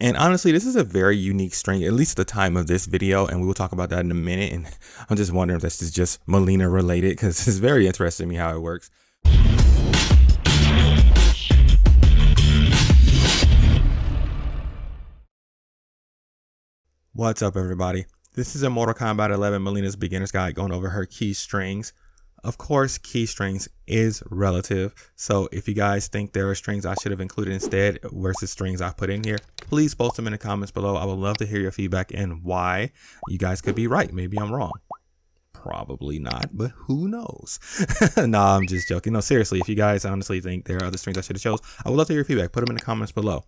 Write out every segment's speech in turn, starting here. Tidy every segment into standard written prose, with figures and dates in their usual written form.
And honestly, this is a very unique string, at least at the time of this video, and we will talk about that in a minute. And I'm just wondering if this is just Mileena related, because it's very interesting to me how it works. What's up, everybody? This is a Mortal Kombat 11 Mileena's beginner's guide going over her key strings. Of course, key strings is relative, so if you guys think there are strings I should have included instead versus strings I put in here, please post them in the comments below. I would love to hear your feedback and why. You guys could be right. Maybe I'm wrong. Probably not, but who knows? Nah, I'm just joking. No, seriously, if you guys honestly think there are other strings I should have chose, I would love to hear your feedback. Put them in the comments below.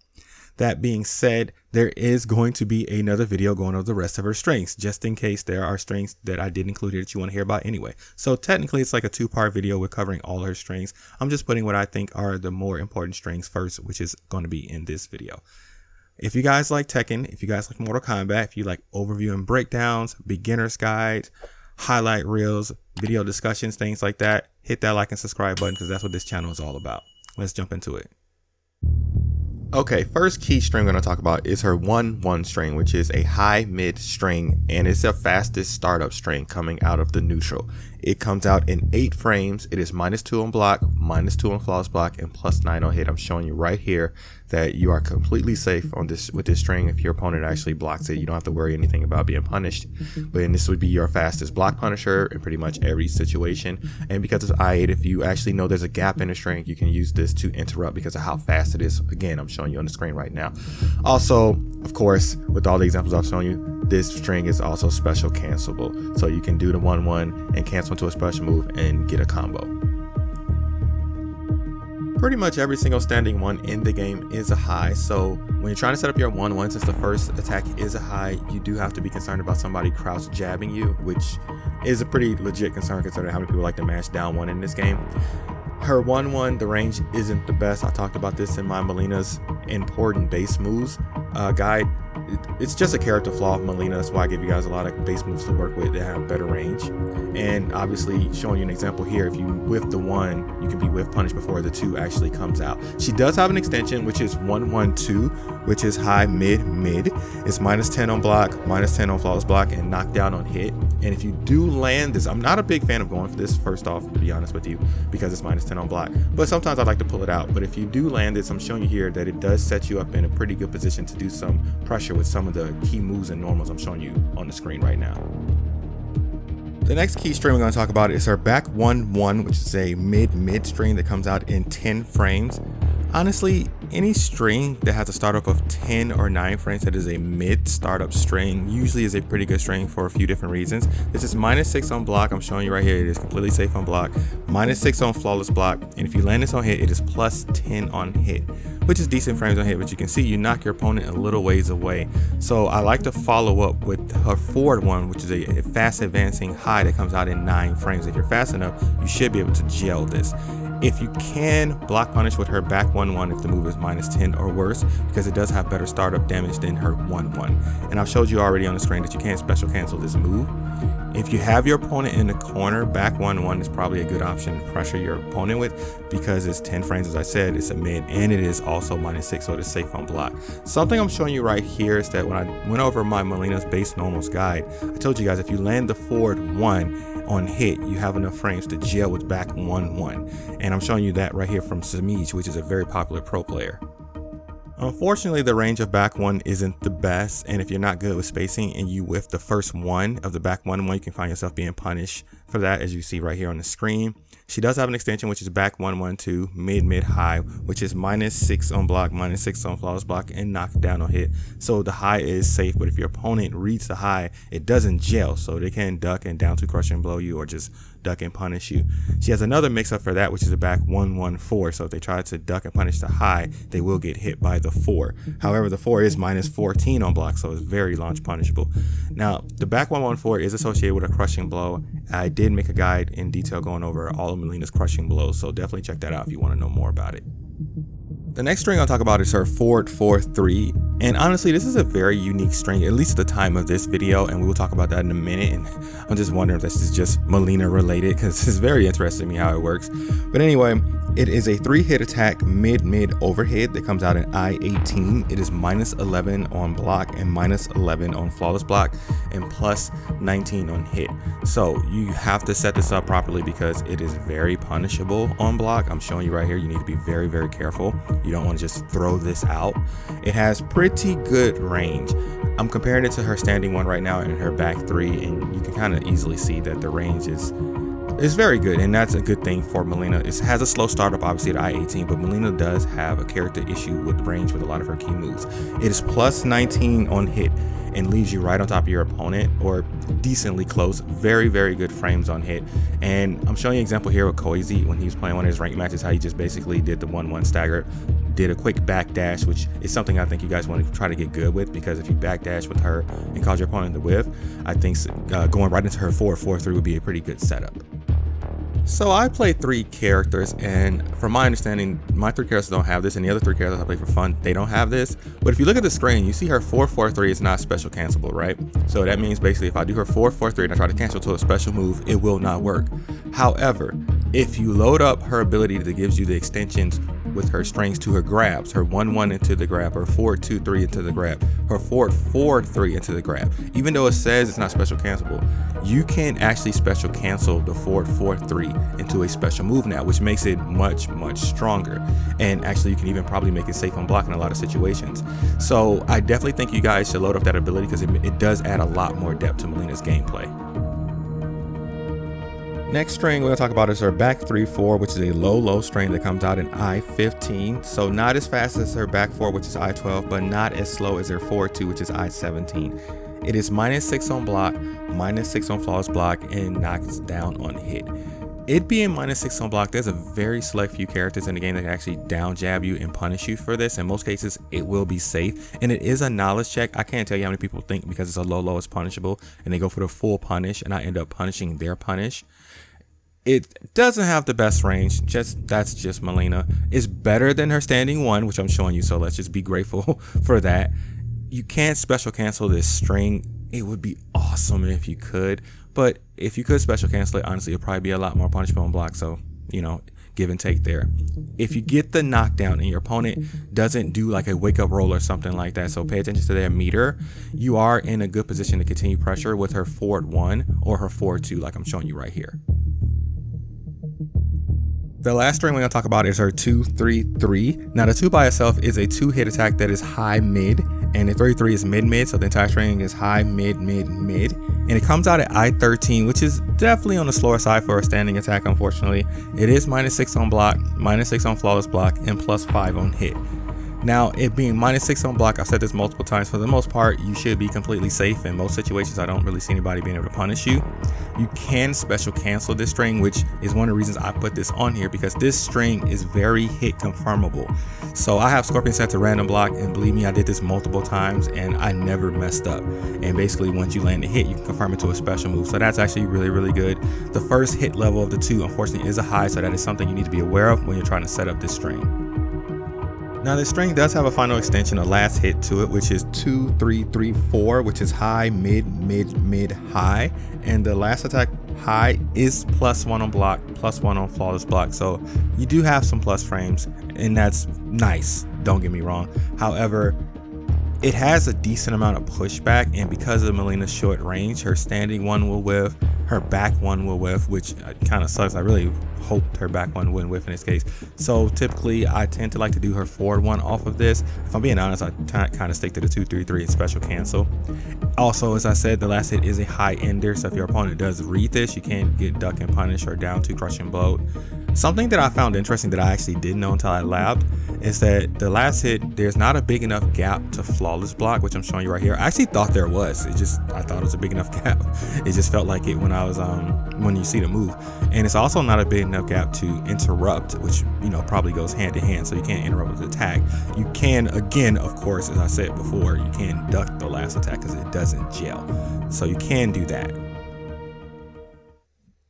That being said, there is going to be another video going over the rest of her strings, just in case there are strings that I did include here that you want to hear about anyway. So technically it's like a two-part video with covering all her strings. I'm just putting what I think are the more important strings first, which is going to be in this video. If you guys like Tekken, if you guys like Mortal Kombat, if you like overview and breakdowns, beginner's guides, highlight reels, video discussions, things like that, hit that like and subscribe button because that's what this channel is all about. Let's jump into it. Okay, first key string I'm going to talk about is her 1-1 string, which is a high mid string, and it's the fastest startup string coming out of the neutral. It comes out in 8 frames. It is -2 on block, -2 on flawless block, and +9 on hit. I'm showing you right here that you are completely safe on this with this string. If your opponent actually blocks it, you don't have to worry anything about being punished. But then this would be your fastest block punisher in pretty much every situation. And because it's I8, if you actually know there's a gap in the string, you can use this to interrupt because of how fast it is. Again, I'm showing you on the screen right now. Also, of course, with all the examples I've shown you, this string is also special cancelable. So you can do the 1-1 and cancel into a special move and get a combo. Pretty much every single standing one in the game is a high, so when you're trying to set up your 1-1, since the first attack is a high, you do have to be concerned about somebody crouch jabbing you, which is a pretty legit concern considering how many people like to mash down one in this game. Her 1-1, the range isn't the best. I talked about this in my Mileena's important base moves guide. It's just a character flaw of Mileena. That's why I give you guys a lot of base moves to work with that have better range. And obviously showing you an example here, if you whiff the 1, you can be whiff punished before the 2 actually comes out. She does have an extension, which is 1-1-2, which is high mid mid. It's -10 on block, -10 on flawless block, and knockdown on hit. And if you do land this, I'm not a big fan of going for this first off, to be honest with you, because it's -10 on block, but sometimes I like to pull it out. But if you do land this, I'm showing you here that it does set you up in a pretty good position to do some pressure with some of the key moves and normals I'm showing you on the screen right now. The next key string we're going to talk about is her back 1-1, which is a mid string that comes out in 10 frames. Honestly, any string that has a startup of 10 or 9 frames that is a mid startup string usually is a pretty good string for a few different reasons. This is -6 on block. I'm showing you right here. It is completely safe on block. -6 on flawless block. And if you land this on hit, it is +10 on hit, which is decent frames on hit. But you can see you knock your opponent a little ways away. So I like to follow up with her forward one, which is a fast advancing high that comes out in 9 frames. If you're fast enough, you should be able to gel this. If you can block punish with her back 1-1 if the move is -10 or worse, because it does have better startup damage than her 1-1. And I've showed you already on the screen that you can special cancel this move. If you have your opponent in the corner, back 1-1 is probably a good option to pressure your opponent with, because it's 10 frames, as I said, it's a mid, and it is also -6, so it is safe on block. Something I'm showing you right here is that when I went over my Mileena's base normals guide, I told you guys if you land the forward 1 on hit, you have enough frames to gel with back 1-1. And I'm showing you that right here from 𝐂𝐍𝐶, which is a very popular pro player. Unfortunately, the range of back 1 isn't the best, and if you're not good with spacing and you whiff the first 1 of the back 1-1, you can find yourself being punished for that, as you see right here on the screen. She does have an extension, which is back 1-1-2, mid high, which is -6 on block, -6 on flawless block, and knockdown on hit. So the high is safe, but if your opponent reads the high, it doesn't gel, so they can duck and down to crush and blow you, or just duck and punish you. She has another mix up for that, which is a back 1-1-4. So if they try to duck and punish the high, they will get hit by the 4. However, the 4 is -14 on block, so it's very launch punishable. Now, the back 1-1-4 is associated with a crushing blow. I did make a guide in detail going over all of Mileena's crushing blows, so definitely check that out if you want to know more about it. The next string I'll talk about is her forward 4-3. And honestly, this is a very unique string, at least at the time of this video, and we will talk about that in a minute. And I'm just wondering if this is just Mileena related, because it's very interesting to me how it works. But anyway, it is a 3-hit attack mid overhead that comes out in I-18. It is -11 on block and -11 on flawless block and +19 on hit. So you have to set this up properly because it is very punishable on block. I'm showing you right here. You need to be very, very careful. You don't want to just throw this out. It has pretty good range. I'm comparing it to her standing one right now and her back 3, and you can kind of easily see that the range is very good, and that's a good thing for Mileena. It has a slow startup obviously at I-18, but Mileena does have a character issue with range with a lot of her key moves. It is +19 on hit and leaves you right on top of your opponent, or decently close. Very, very good frames on hit. And I'm showing you an example here with 𝐂𝐍𝐍 when he was playing one of his ranked matches, how he just basically did the 1-1 stagger, did a quick backdash, which is something I think you guys want to try to get good with, because if you backdash with her and cause your opponent to whiff, I think going right into her 4-4-3 would be a pretty good setup. So I play 3 characters, and from my understanding, my 3 characters don't have this, and the other 3 characters I play for fun, they don't have this. But if you look at the screen, you see her 4-4-3 is not special cancelable, right? So that means basically if I do her 4-4-3 and I try to cancel to a special move, it will not work. However, if you load up her ability that gives you the extensions with her strings to her grabs, her 1-1 into the grab, her 4-2-3 into the grab, her 4-4-3 into the grab, even though it says it's not special cancelable, you can actually special cancel the 4-4-3 into a special move now, which makes it much stronger. And actually you can even probably make it safe on block in a lot of situations. So I definitely think you guys should load up that ability, because it does add a lot more depth to Mileena's gameplay. Next string we're going to talk about is her back 3-4, which is a low string that comes out in I-15. So not as fast as her back 4, which is I-12, but not as slow as her 4-2, which is I-17. It is -6 on block, -6 on flawless block, and knocks down on hit. It being -6 on block, there's a very select few characters in the game that can actually down jab you and punish you for this. In most cases, it will be safe, and it is a knowledge check. I can't tell you how many people think because it's a low it's punishable, and they go for the full punish, and I end up punishing their punish. It doesn't have the best range, that's just Mileena. It's better than her standing one, which I'm showing you, so let's just be grateful for that. You can't special cancel this string. It would be awesome if you could, but if you could special cancel it, honestly, it'd probably be a lot more punishable on block, so, you know, give and take there. If you get the knockdown and your opponent doesn't do like a wake up roll or something like that, so pay attention to their meter, you are in a good position to continue pressure with her forward 1 or her forward 2, like I'm showing you right here. The last string we're going to talk about is her 2-3-3. Now the 2 by itself is a 2-hit attack that is high mid, and the 3-3 is mid, so the entire string is high mid, and it comes out at I-13, which is definitely on the slower side for a standing attack. Unfortunately, it is -6 on block, -6 on flawless block, and +5 on hit. Now, it being -6 on block, I've said this multiple times, for the most part, you should be completely safe. In most situations, I don't really see anybody being able to punish you. You can special cancel this string, which is one of the reasons I put this on here, because this string is very hit confirmable. So I have Scorpion set to random block, and believe me, I did this multiple times and I never messed up. And basically, once you land a hit, you can confirm it to a special move. So that's actually really good. The first hit level of the 2, unfortunately, is a high, so that is something you need to be aware of when you're trying to set up this string. Now this string does have a final extension, a last hit to it, which is 2-3-3-4, which is high, mid, high. And the last attack high is +1 on block, +1 on flawless block. So you do have some plus frames, and that's nice, don't get me wrong. However, it has a decent amount of pushback, and because of Mileena's short range, her standing one will whiff, her back one will whiff, which kind of sucks. I really hoped her back one wouldn't whiff in this case. So typically I tend to like to do her forward one off of this. If I'm being honest, I kind of stick to the 2-3-3 and special cancel. Also, as I said, the last hit is a high ender, so if your opponent does read this, you can't get duck and punish or down to crushing blow. Something that I found interesting that I actually didn't know until I labbed is that the last hit, there's not a big enough gap to flawless block, which I'm showing you right here. I actually thought there was. I thought it was a big enough gap. It just felt like it when I was when you see the move. And it's also not a big enough gap to interrupt, which, you know, probably goes hand in hand, so you can't interrupt with the attack. You can, again, of course, as I said before, you can duck the last attack because it doesn't gel. So you can do that.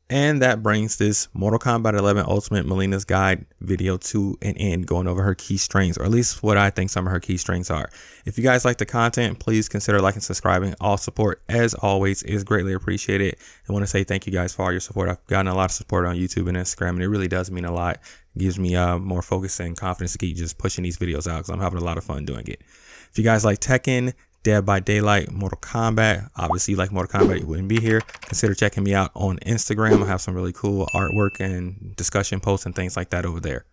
And that brings this Mortal Kombat 11 Ultimate Mileena's Guide video to an end, going over her key strengths, or at least what I think some of her key strengths are. If you guys like the content, please consider liking and subscribing. All support, as always, is greatly appreciated. I want to say thank you guys for all your support. I've gotten a lot of support on YouTube and Instagram, and it really does mean a lot. It gives me more focus and confidence to keep just pushing these videos out because I'm having a lot of fun doing it. If you guys like Tekken, Dead by Daylight, Mortal Kombat, obviously you like Mortal Kombat, you wouldn't be here. Consider checking me out on Instagram. I have some really cool artwork and discussion posts and things like that over there.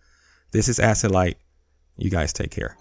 This is Acid Light. You guys take care.